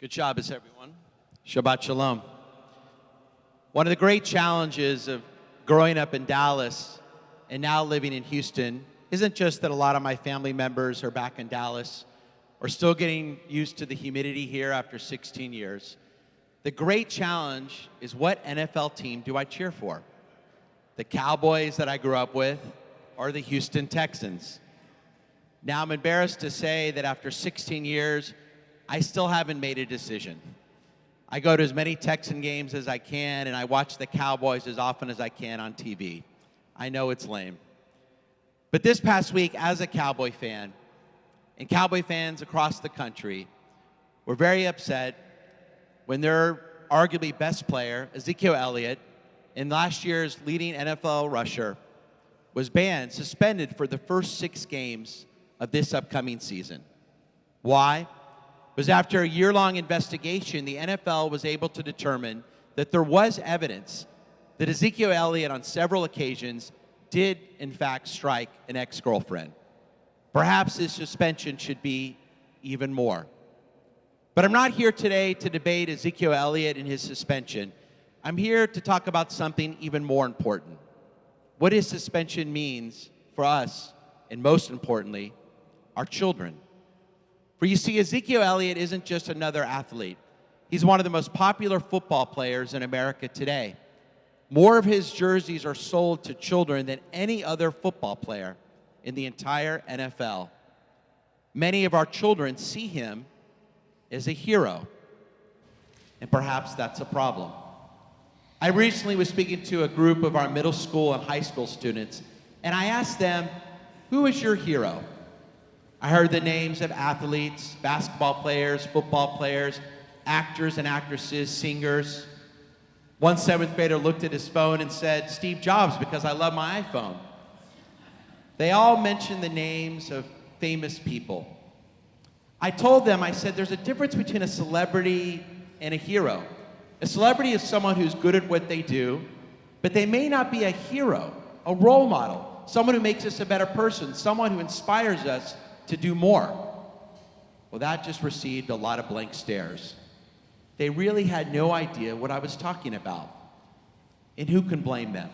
Good Shabbos, everyone. Shabbat Shalom. One of the great challenges of growing up in Dallas and now living in Houston isn't just that a lot of my family members are back in Dallas or still getting used to the humidity here after 16 years. The great challenge is, what NFL team do I cheer for? The Cowboys that I grew up with or the Houston Texans? Now, I'm embarrassed to say that after 16 years, I still haven't made a decision. I go to as many Texan games as I can, and I watch the Cowboys as often as I can on TV. I know it's lame. But this past week, as a Cowboy fan, and Cowboy fans across the country were very upset when their arguably best player, Ezekiel Elliot, and last year's leading NFL rusher, was banned, suspended for the first 6 games of this upcoming season. Why? Was after a year-long investigation, the NFL was able to determine that there was evidence that Ezekiel Elliot on several occasions did, in fact, strike an ex-girlfriend. Perhaps his suspension should be even more. But I'm not here today to debate Ezekiel Elliot and his suspension. I'm here to talk about something even more important: what his suspension means for us, and most importantly, our children. For you see, Ezekiel Elliot isn't just another athlete. He's one of the most popular football players in America today. More of his jerseys are sold to children than any other football player in the entire NFL. Many of our children see him as a hero, and perhaps that's a problem. I recently was speaking to a group of our middle school and high school students, and I asked them, who is your hero? I heard the names of athletes, basketball players, football players, actors and actresses, singers. One 7th grader looked at his phone and said, Steve Jobs, because I love my iPhone. They all mentioned the names of famous people. I told them, I said, there's a difference between a celebrity and a hero. A celebrity is someone who's good at what they do, but they may not be a hero, a role model, someone who makes us a better person, someone who inspires us to do more. Well, that just received a lot of blank stares. They really had no idea what I was talking about. And who can blame them?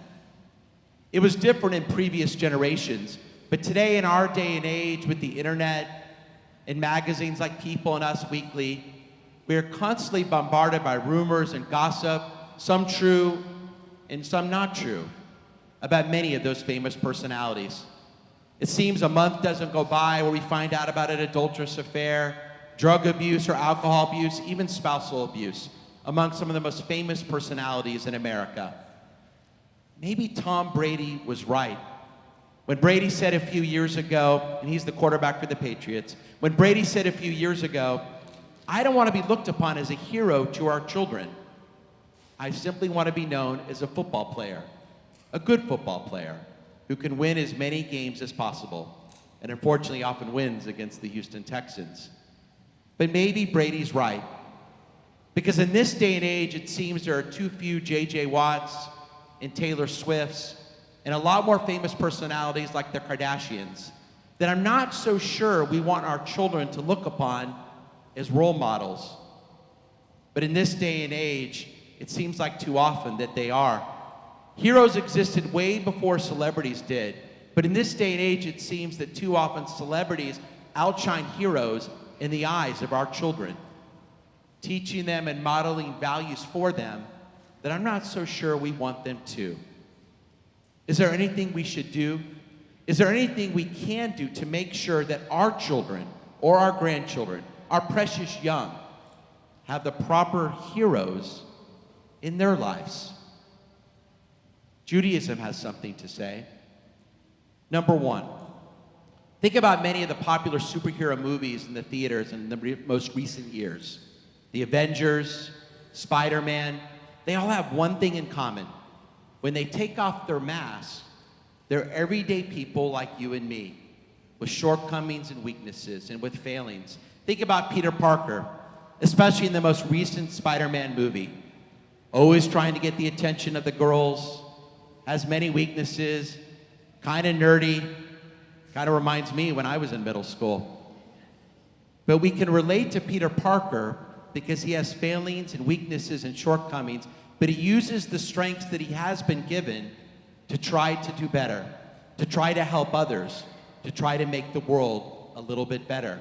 It was different in previous generations, but today in our day and age with the internet and magazines like People and Us Weekly, we are constantly bombarded by rumors and gossip, some true and some not true, about many of those famous personalities. It seems a month doesn't go by where we find out about an adulterous affair, drug abuse or alcohol abuse, even spousal abuse among some of the most famous personalities in America. Maybe Tom Brady was right when Brady said a few years ago, and he's the quarterback for the Patriots, when Brady said a few years ago, I don't want to be looked upon as a hero to our children. I simply want to be known as a football player, a good football player, who can win as many games as possible, and unfortunately often wins against the Houston Texans. But maybe Brady's right, because in this day and age, it seems there are too few J.J. Watts and Taylor Swifts and a lot more famous personalities like the Kardashians that I'm not so sure we want our children to look upon as role models. But in this day and age, it seems like too often that they are. Heroes existed way before celebrities did, but in this day and age, it seems that too often celebrities outshine heroes in the eyes of our children, teaching them and modeling values for them that I'm not so sure we want them to. Is there anything we should do? Is there anything we can do to make sure that our children or our grandchildren, our precious young, have the proper heroes in their lives? Judaism has something to say. Number one, think about many of the popular superhero movies in the theaters in the most recent years. The Avengers, Spider-Man, they all have one thing in common. When they take off their masks, they're everyday people like you and me, with shortcomings and weaknesses and with failings. Think about Peter Parker, especially in the most recent Spider-Man movie. Always trying to get the attention of the girls, has many weaknesses, kind of nerdy, kind of reminds me when I was in middle school. But we can relate to Peter Parker because he has failings and weaknesses and shortcomings, but he uses the strengths that he has been given to try to do better, to try to help others, to try to make the world a little bit better.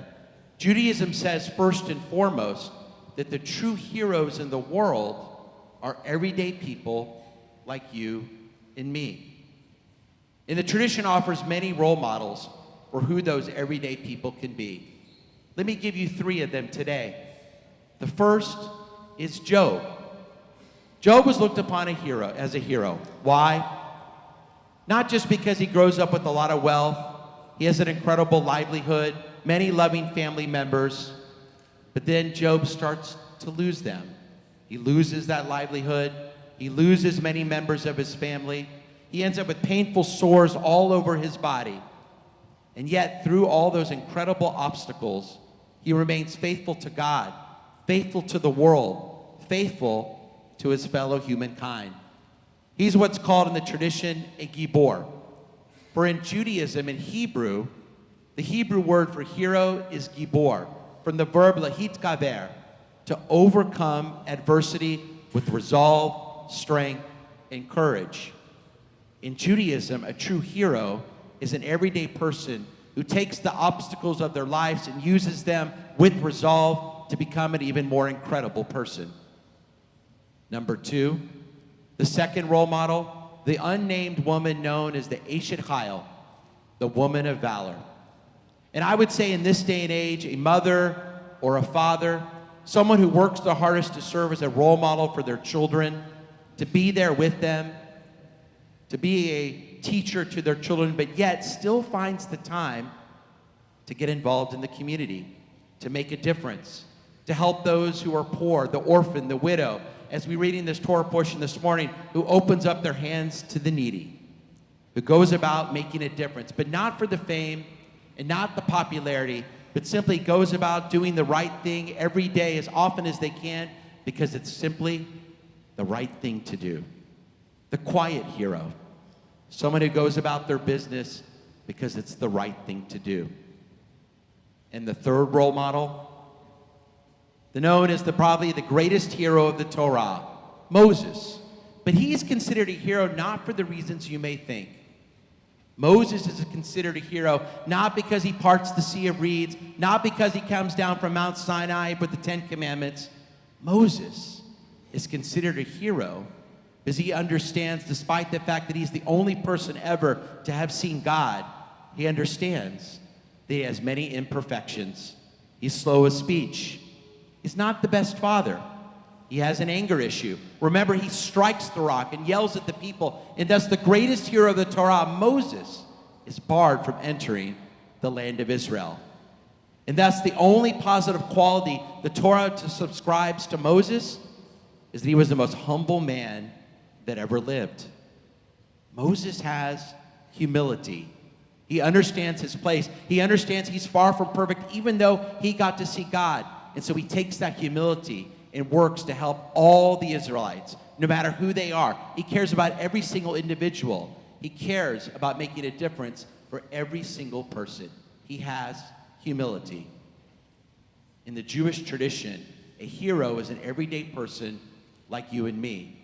Judaism says first and foremost that the true heroes in the world are everyday people like you and me. And the tradition offers many role models for who those everyday people can be. Let me give you 3 of them today. The first is Job. Job was looked upon as a hero. Why? Not just because he grows up with a lot of wealth, he has an incredible livelihood, many loving family members, but then Job starts to lose them. He loses that livelihood. He loses many members of his family. He ends up with painful sores all over his body. And yet, through all those incredible obstacles, he remains faithful to God, faithful to the world, faithful to his fellow humankind. He's what's called in the tradition a gibor. For in Judaism, in Hebrew, the Hebrew word for hero is gibor, from the verb lahitgaber, to overcome adversity with resolve, strength, and courage. In Judaism, a true hero is an everyday person who takes the obstacles of their lives and uses them with resolve to become an even more incredible person. Number 2, the second role model, the unnamed woman known as the Eshet Chayil, the woman of valor. And I would say in this day and age, a mother or a father, someone who works the hardest to serve as a role model for their children, to be there with them, to be a teacher to their children, but yet still finds the time to get involved in the community, to make a difference, to help those who are poor, the orphan, the widow, as we read in this Torah portion this morning, who opens up their hands to the needy, who goes about making a difference, but not for the fame and not the popularity, but simply goes about doing the right thing every day as often as they can because it's simply the right thing to do. The quiet hero, someone who goes about their business because it's the right thing to do. And the third role model, known as probably the greatest hero of the Torah, Moses. But he is considered a hero not for the reasons you may think. Moses is considered a hero not because he parts the Sea of Reeds, not because he comes down from Mount Sinai with the 10 Commandments. Moses is considered a hero because he understands, despite the fact that he's the only person ever to have seen God, he understands that he has many imperfections. He's slow of speech. He's not the best father. He has an anger issue. Remember, he strikes the rock and yells at the people. And thus the greatest hero of the Torah, Moses, is barred from entering the land of Israel. And thus the only positive quality the Torah subscribes to Moses is that he was the most humble man that ever lived. Moses has humility. He understands his place. He understands he's far from perfect, even though he got to see God. And so he takes that humility and works to help all the Israelites, no matter who they are. He cares about every single individual. He cares about making a difference for every single person. He has humility. In the Jewish tradition, a hero is an everyday person like you and me.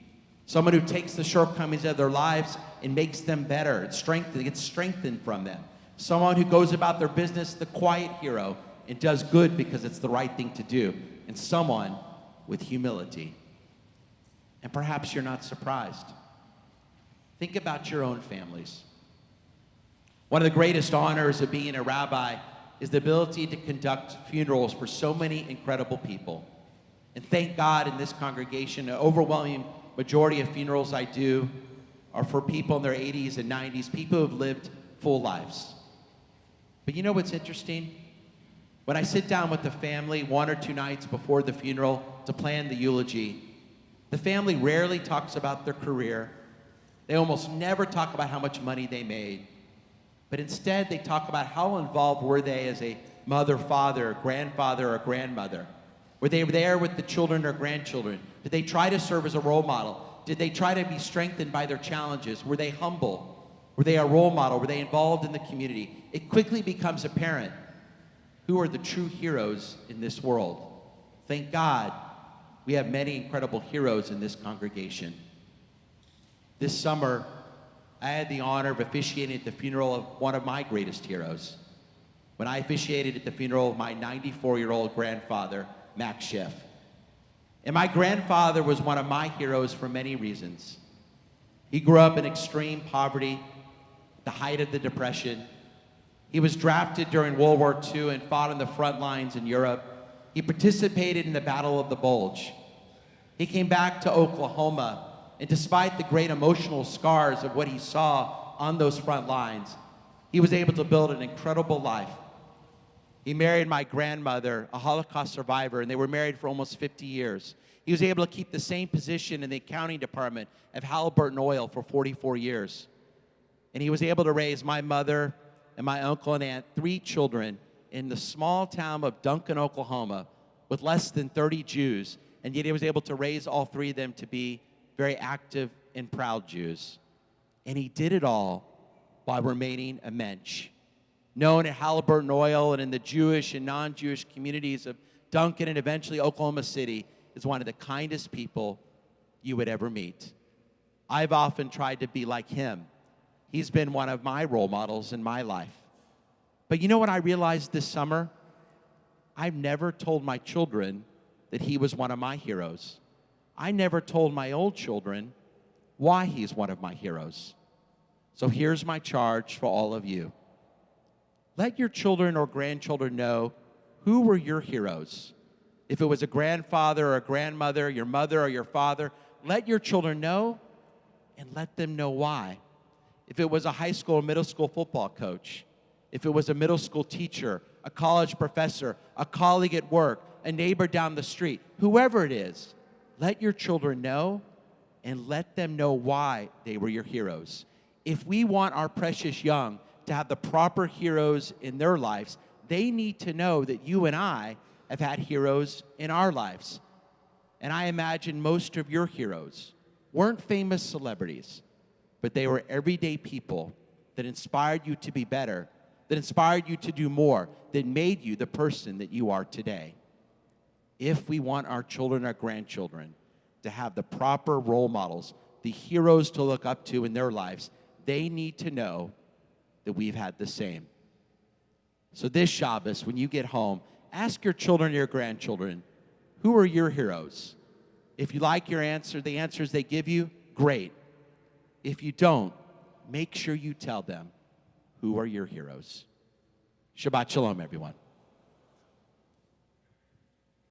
Someone who takes the shortcomings of their lives and makes them better, and gets strengthened from them. Someone who goes about their business, the quiet hero, and does good because it's the right thing to do. And someone with humility. And perhaps you're not surprised. Think about your own families. One of the greatest honors of being a rabbi is the ability to conduct funerals for so many incredible people. And thank God in this congregation, an overwhelming majority of funerals I do are for people in their 80s and 90s, people who have lived full lives. But you know what's interesting? When I sit down with the family 1 or 2 nights before the funeral to plan the eulogy, the family rarely talks about their career. They almost never talk about how much money they made. But instead, they talk about how involved were they as a mother, father, grandfather, or grandmother. Were they there with the children or grandchildren? Did they try to serve as a role model? Did they try to be strengthened by their challenges? Were they humble? Were they a role model? Were they involved in the community? It quickly becomes apparent who are the true heroes in this world. Thank God we have many incredible heroes in this congregation. This summer, I had the honor of officiating at the funeral of one of my greatest heroes, when I officiated at the funeral of my 94-year-old grandfather, Max Schiff. And my grandfather was one of my heroes for many reasons. He grew up in extreme poverty, the height of the Depression. He was drafted during World War II and fought on the front lines in Europe. He participated in the Battle of the Bulge. He came back to Oklahoma, and despite the great emotional scars of what he saw on those front lines, he was able to build an incredible life. He married my grandmother, a Holocaust survivor, and they were married for almost 50 years. He was able to keep the same position in the accounting department of Halliburton Oil for 44 years. And he was able to raise my mother and my uncle and aunt 3 children in the small town of Duncan, Oklahoma, with less than 30 Jews, and yet he was able to raise all 3 of them to be very active and proud Jews. And he did it all while remaining a mensch. Known at Halliburton Oil and in the Jewish and non-Jewish communities of Duncan and eventually Oklahoma City as one of the kindest people you would ever meet. I've often tried to be like him. He's been one of my role models in my life. But you know what I realized this summer? I've never told my children that he was one of my heroes. I never told my old children why he's one of my heroes. So here's my charge for all of you. Let your children or grandchildren know who were your heroes. If it was a grandfather or a grandmother, your mother or your father, let your children know and let them know why. If it was a high school or middle school football coach, if it was a middle school teacher, a college professor, a colleague at work, a neighbor down the street, whoever it is, let your children know and let them know why they were your heroes. If we want our precious young to have the proper heroes in their lives, they need to know that you and I have had heroes in our lives. And I imagine most of your heroes weren't famous celebrities, but they were everyday people that inspired you to be better, that inspired you to do more, that made you the person that you are today. If we want our children, our grandchildren, to have the proper role models, the heroes to look up to in their lives, they need to know that we've had the same. So this Shabbos, when you get home, ask your children and your grandchildren, who are your heroes? If you like your answer, the answers they give you, great. If you don't, make sure you tell them who are your heroes. Shabbat Shalom, everyone.